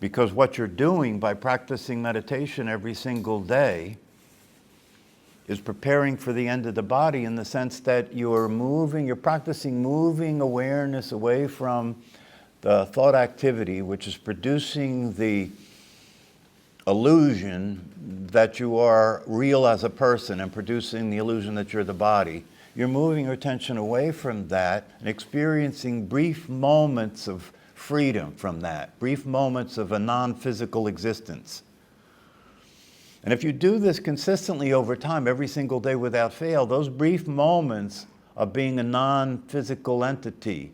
Because what you're doing by practicing meditation every single day is preparing for the end of the body, in the sense that you're practicing moving awareness away from the thought activity, which is producing the illusion that you are real as a person and producing the illusion that you're the body. You're moving your attention away from that and experiencing brief moments of freedom from that, brief moments of a non-physical existence. And if you do this consistently over time, every single day without fail, those brief moments of being a non-physical entity,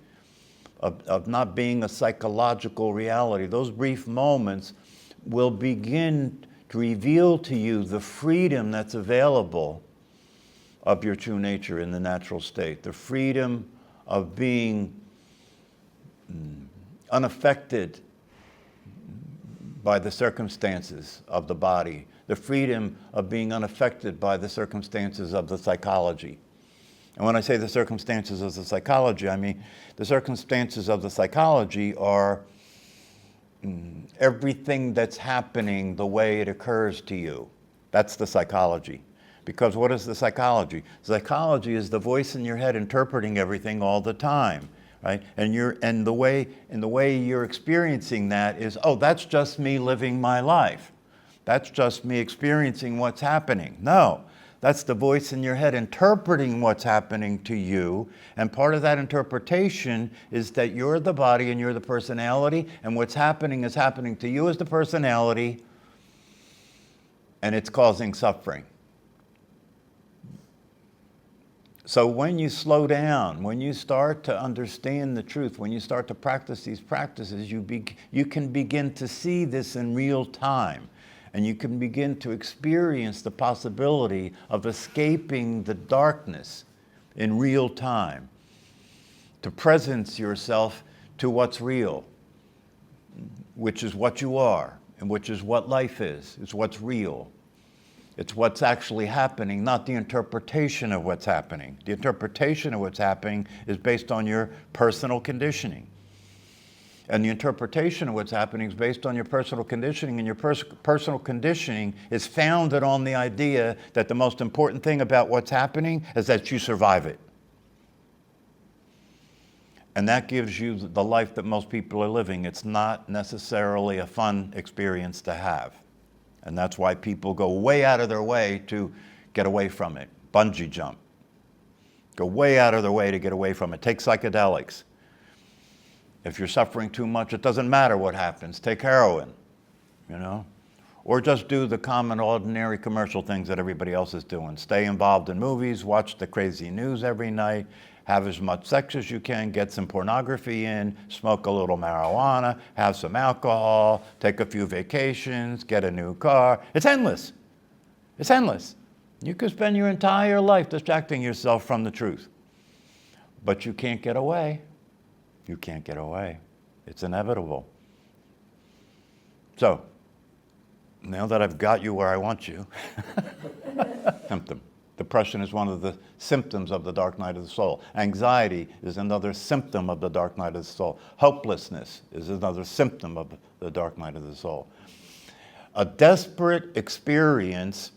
of not being a psychological reality, those brief moments will begin to reveal to you the freedom that's available of your true nature in the natural state, the freedom of being unaffected by the circumstances of the body, the freedom of being unaffected by the circumstances of the psychology. And when I say the circumstances of the psychology, I mean the circumstances of the psychology are everything that's happening the way it occurs to you. That's the psychology. Because what is the psychology? Psychology is the voice in your head interpreting everything all the time, right? And the way you're experiencing that is, oh, that's just me living my life. That's just me experiencing what's happening. No, that's the voice in your head interpreting what's happening to you. And part of that interpretation is that you're the body and you're the personality, and what's happening is happening to you as the personality, and it's causing suffering. So when you slow down, when you start to understand the truth, when you start to practice these practices, you can begin to see this in real time. And you can begin to experience the possibility of escaping the darkness in real time, to presence yourself to what's real, which is what you are, and which is what life is. It's what's real. It's what's actually happening, not the interpretation of what's happening. The interpretation of what's happening is based on your personal conditioning. And the interpretation of what's happening is based on your personal conditioning, and your personal conditioning is founded on the idea that the most important thing about what's happening is that you survive it. And that gives you the life that most people are living. It's not necessarily a fun experience to have. And that's why people go way out of their way to get away from it. Bungee jump. Go way out of their way to get away from it. Take psychedelics. If you're suffering too much, it doesn't matter what happens. Take heroin, Or just do the common, ordinary commercial things that everybody else is doing. Stay involved in movies, watch the crazy news every night, have as much sex as you can, get some pornography in, smoke a little marijuana, have some alcohol, take a few vacations, get a new car. It's endless. It's endless. You could spend your entire life distracting yourself from the truth. But you can't get away. You can't get away. It's inevitable. So, now that I've got you where I want you, symptom. Depression is one of the symptoms of the dark night of the soul. Anxiety is another symptom of the dark night of the soul. Hopelessness is another symptom of the dark night of the soul. A desperate experience,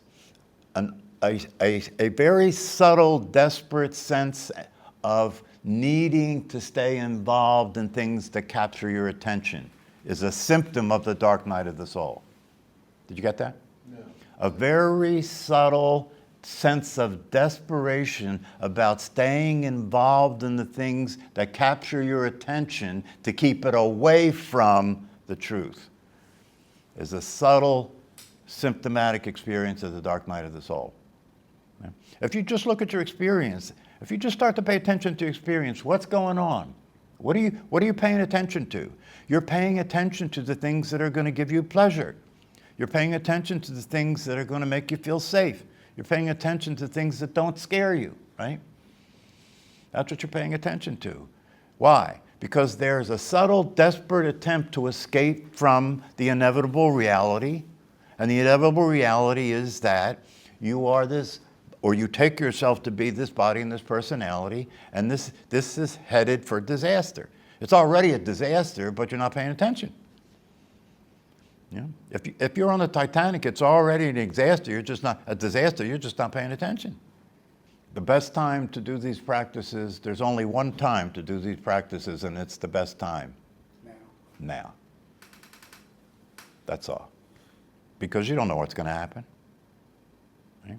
a very subtle, desperate sense of needing to stay involved in things that capture your attention is a symptom of the dark night of the soul. Did you get that? No. A very subtle sense of desperation about staying involved in the things that capture your attention to keep it away from the truth is a subtle, symptomatic experience of the dark night of the soul. If you just look at your experience, if you just start to pay attention to your experience, what's going on? What are you paying attention to? You're paying attention to the things that are going to give you pleasure. You're paying attention to the things that are going to make you feel safe. You're paying attention to things that don't scare you, right? That's what you're paying attention to. Why? Because there's a subtle, desperate attempt to escape from the inevitable reality. And the inevitable reality is that you are this, or you take yourself to be this body and this personality, and this is headed for disaster. It's already a disaster, but you're not paying attention. Yeah. If you're on the Titanic, it's already a disaster. You're just not a disaster. You're just not paying attention. The best time to do these practices, there's only one time to do these practices, and it's the best time. Now. That's all. Because you don't know what's going to happen. Right?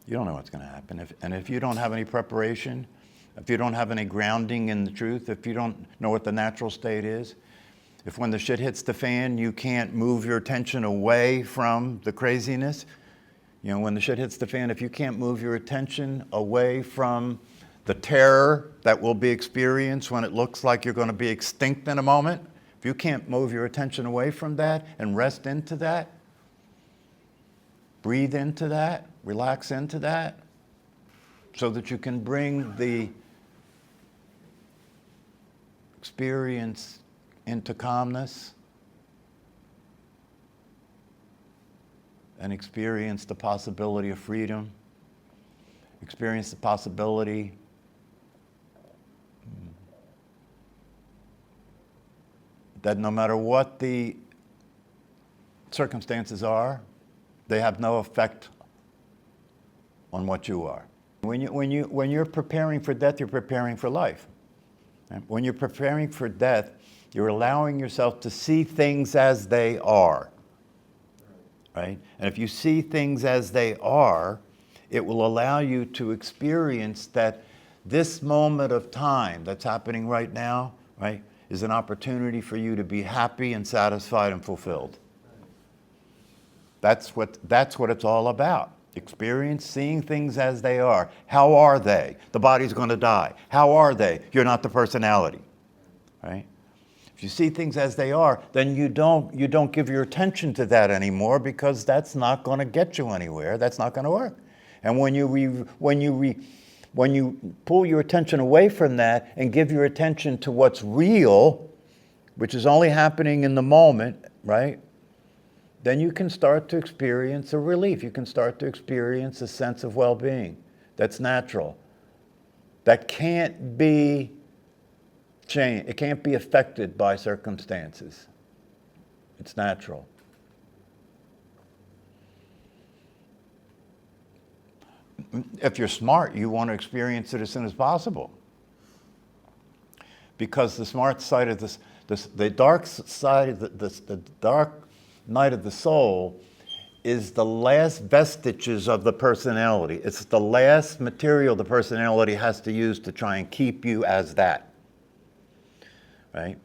You don't know what's going to happen. And if you don't have any preparation, if you don't have any grounding in the truth, if you don't know what the natural state is, if when the shit hits the fan, you can't move your attention away from the craziness, when the shit hits the fan, if you can't move your attention away from the terror that will be experienced when it looks like you're going to be extinct in a moment, if you can't move your attention away from that and rest into that, breathe into that, relax into that, so that you can bring the experience into calmness and experience the possibility of freedom, experience the possibility that no matter what the circumstances are, they have no effect on what you are. When you're preparing for death, you're preparing for life. When you're preparing for death, you're allowing yourself to see things as they are, right? And if you see things as they are, it will allow you to experience that this moment of time that's happening right now, right, is an opportunity for you to be happy and satisfied and fulfilled. That's what it's all about. Experience seeing things as they are. How are they? The body's going to die. How are they? You're not the personality, right? If you see things as they are, then you don't give your attention to that anymore, because that's not going to get you anywhere. That's not going to work. And when you pull your attention away from that and give your attention to what's real, which is only happening in the moment, right? Then you can start to experience a relief. You can start to experience a sense of well-being that's natural, that can't be changed. It can't be affected by circumstances. It's natural. If you're smart, you want to experience it as soon as possible. Because the smart side of the dark side, the dark night of the soul is the last vestiges of the personality. It's the last material the personality has to use to try and keep you as that. Right?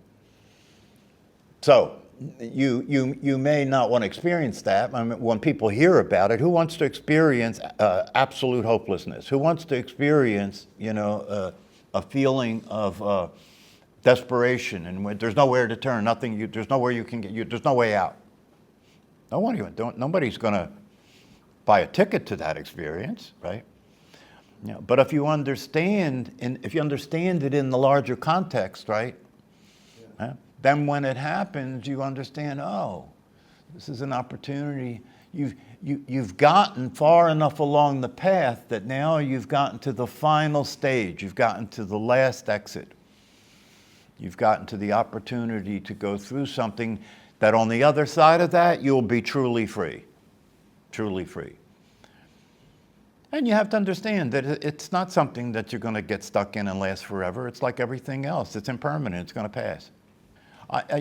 So, you may not want to experience that. I mean, when people hear about it, who wants to experience absolute hopelessness? Who wants to experience, a feeling of desperation and when there's nowhere to turn, there's nowhere you can get, there's no way out. Nobody's going to buy a ticket to that experience, right? Yeah, but if you understand it in the larger context, right? Yeah. Then when it happens, you understand, oh, this is an opportunity. You've gotten far enough along the path that now you've gotten to the final stage. You've gotten to the last exit. You've gotten to the opportunity to go through something that on the other side of that, you'll be truly free. Truly free. And you have to understand that it's not something that you're going to get stuck in and last forever. It's like everything else. It's impermanent. It's going to pass.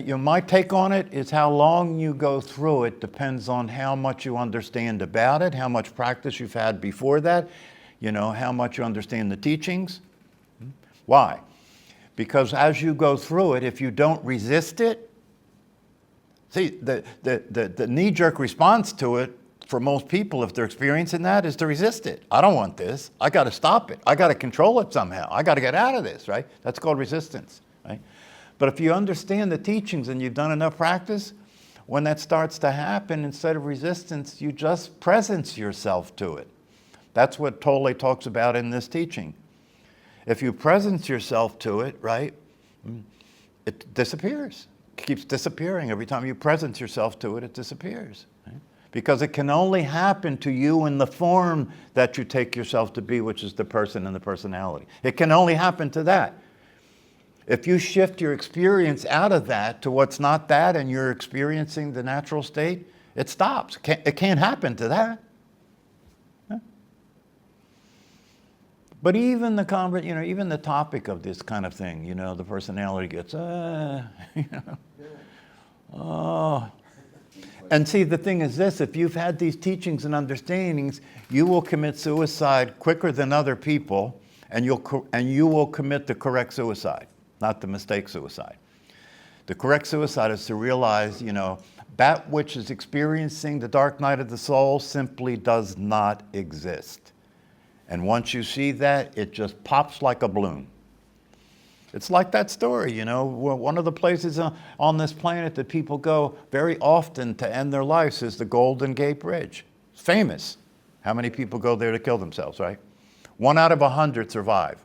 My take on it is how long you go through it depends on how much you understand about it, how much practice you've had before that, how much you understand the teachings. Why? Because as you go through it, if you don't resist it, see, the knee-jerk response to it for most people, if they're experiencing that, is to resist it. I don't want this. I got to stop it. I got to control it somehow. I got to get out of this, right? That's called resistance, right? But if you understand the teachings and you've done enough practice, when that starts to happen, instead of resistance, you just presence yourself to it. That's what Tolle talks about in this teaching. If you presence yourself to it, right, it disappears. It keeps disappearing. Every time you presence yourself to it, it disappears. Right? Because it can only happen to you in the form that you take yourself to be, which is the person and the personality. It can only happen to that. If you shift your experience out of that to what's not that and you're experiencing the natural state, it stops. It can't happen to that. Huh? But even even the topic of this kind of thing, the personality gets, oh. And see, the thing is this, if you've had these teachings and understandings, you will commit suicide quicker than other people, and you will commit the correct suicide, not the mistake suicide. The correct suicide is to realize, that which is experiencing the dark night of the soul simply does not exist. And once you see that, it just pops like a balloon. It's like that story, one of the places on this planet that people go very often to end their lives is the Golden Gate Bridge. It's famous. How many people go there to kill themselves, right? 1 out of 100 survive.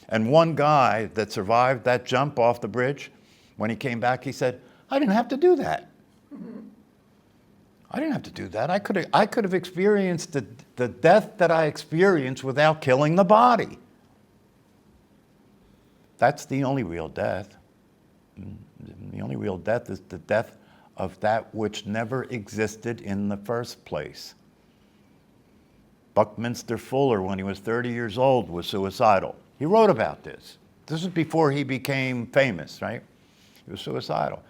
And one guy that survived that jump off the bridge, when he came back, he said, I didn't have to do that. I didn't have to do that. I could have experienced the death that I experienced without killing the body. That's the only real death. The only real death is the death of that which never existed in the first place. Buckminster Fuller, when he was 30 years old, was suicidal. He wrote about this. This was before he became famous, right? He was suicidal.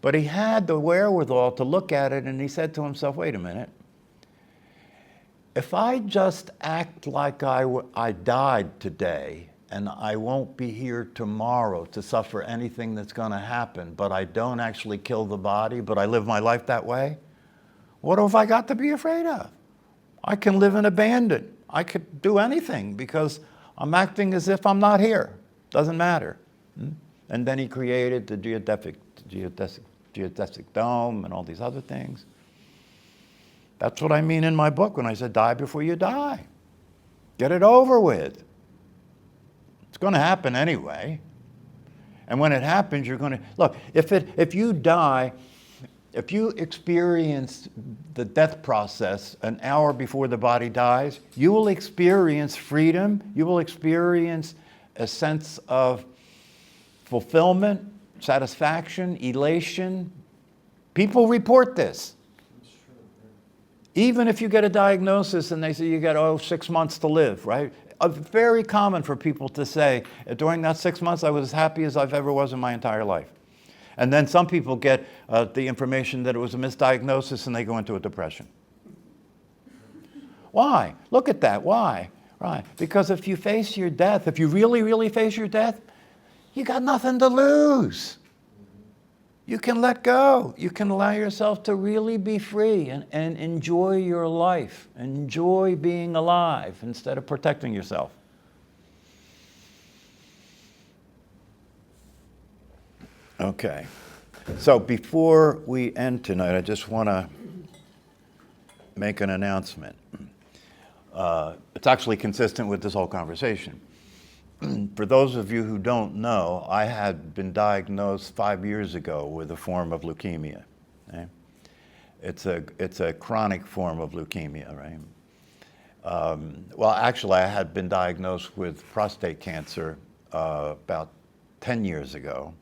But he had the wherewithal to look at it, and he said to himself, wait a minute. If I just act like I died today, and I won't be here tomorrow to suffer anything that's going to happen, but I don't actually kill the body, but I live my life that way, what have I got to be afraid of? I can live in abandon. I could do anything because I'm acting as if I'm not here. Doesn't matter. And then he created the geodesic dome and all these other things. That's what I mean in my book when I said, die before you die. Get it over with. It's going to happen anyway. And when it happens, you're going to, look, if you die, if you experience the death process an hour before the body dies, you will experience freedom. You will experience a sense of fulfillment, satisfaction, elation. People report this. Even if you get a diagnosis and they say you got 6 months to live, right? Very common for people to say, during that 6 months, I was as happy as I've ever was in my entire life. And then some people get the information that it was a misdiagnosis and they go into a depression. Why? Look at that. Why? Right. Because if you face your death, if you really, really face your death, you got nothing to lose. You can let go. You can allow yourself to really be free and enjoy your life. Enjoy being alive instead of protecting yourself. Okay. So before we end tonight, I just want to make an announcement. It's actually consistent with this whole conversation. For those of you who don't know, I had been diagnosed 5 years ago with a form of leukemia. Okay? It's a chronic form of leukemia, right? Well, actually, I had been diagnosed with prostate cancer about 10 years ago.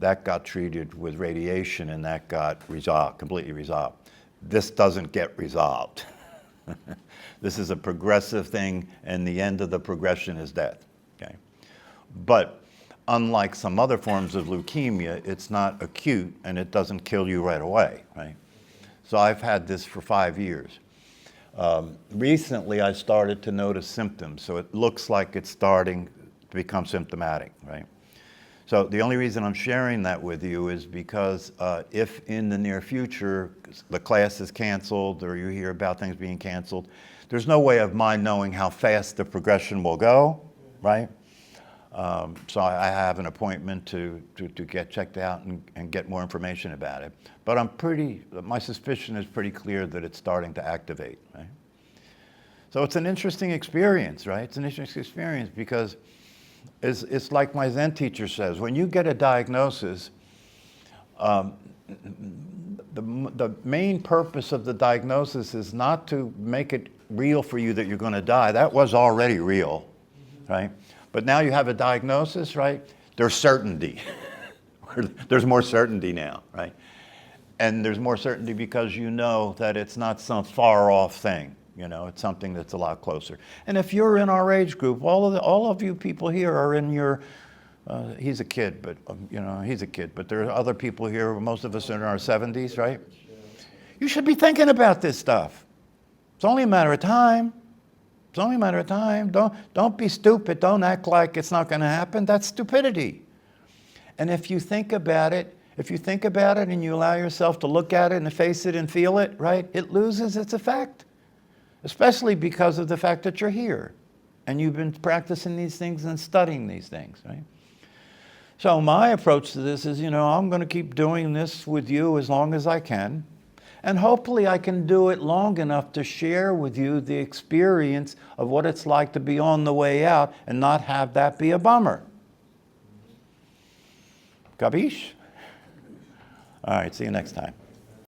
That got treated with radiation, and that got resolved, completely resolved. This doesn't get resolved. This is a progressive thing, and the end of the progression is death. Okay? But unlike some other forms of leukemia, it's not acute, and it doesn't kill you right away, right? So I've had this for 5 years. Recently, I started to notice symptoms, so it looks like it's starting to become symptomatic, right? So the only reason I'm sharing that with you is because if in the near future the class is canceled or you hear about things being canceled, there's no way of mine knowing how fast the progression will go, right? So I have an appointment to get checked out and get more information about it. But my suspicion is pretty clear that it's starting to activate, right? So it's an interesting experience, right? It's an interesting experience because it's like my Zen teacher says, when you get a diagnosis, the main purpose of the diagnosis is not to make it real for you that you're going to die. That was already real, right? But now you have a diagnosis, right? There's certainty. There's more certainty now, right? And there's more certainty because you know that it's not some far off thing. You know, it's something that's a lot closer. And if you're in our age group, all of you people here are in your, he's a kid, but you know, he's a kid. But there are other people here, most of us are in our 70s, right? You should be thinking about this stuff. It's only a matter of time. It's only a matter of time. Don't be stupid. Don't act like it's not going to happen. That's stupidity. And if you think about it, and you allow yourself to look at it and face it and feel it, right, it loses its effect, especially because of the fact that you're here and you've been practicing these things and studying these things, right? So my approach to this is, you know, I'm going to keep doing this with you as long as I can. And hopefully I can do it long enough to share with you the experience of what it's like to be on the way out and not have that be a bummer. Capiche? All right, see you next time.